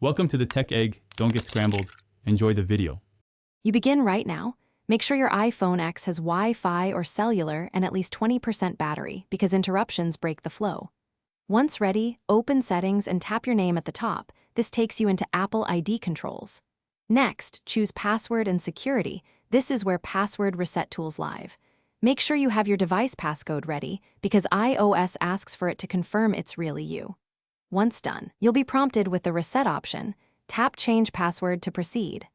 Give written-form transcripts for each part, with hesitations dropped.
Welcome to the Tech Egg. Don't get scrambled. Enjoy the video. You begin right now. Make sure your iPhone X has Wi-Fi or cellular and at least 20% battery because interruptions break the flow. Once ready, open Settings and tap your name at the top. This takes you into Apple ID controls. Next, choose Password and Security. This is where Password Reset tools live. Make sure you have your device passcode ready because iOS asks for it to confirm it's really you. Once done, you'll be prompted with the Reset option. Tap Change Password to proceed.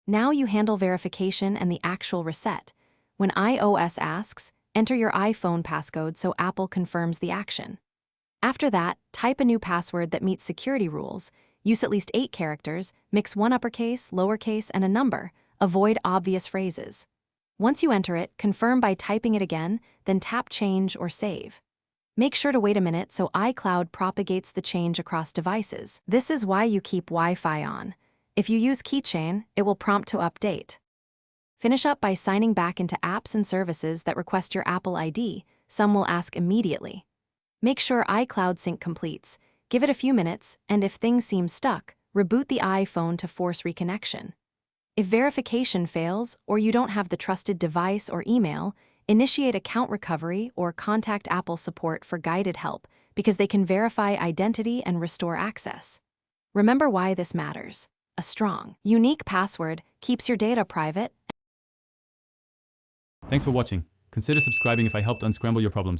Now you handle verification and the actual reset. When iOS asks, enter your iPhone passcode so Apple confirms the action. After that, type a new password that meets security rules. Use at least 8 characters, mix one uppercase, lowercase, and a number. Avoid obvious phrases. Once you enter it, confirm by typing it again, then tap Change or Save. Make sure to wait a minute so Icloud propagates the change across devices. This is why you keep Wi-Fi on. If you use Keychain, it will prompt to update. Finish up by signing back into apps and services that request your Apple ID. Some will ask immediately. Make sure iCloud sync completes. Give it a few minutes, and if things seem stuck, reboot the iPhone to force reconnection. If verification fails or you don't have the trusted device or email, initiate account recovery or contact Apple support for guided help because they can verify identity and restore access. Remember why this matters. A strong, unique password keeps your data private. Thanks for watching. Consider subscribing if I helped unscramble your problems.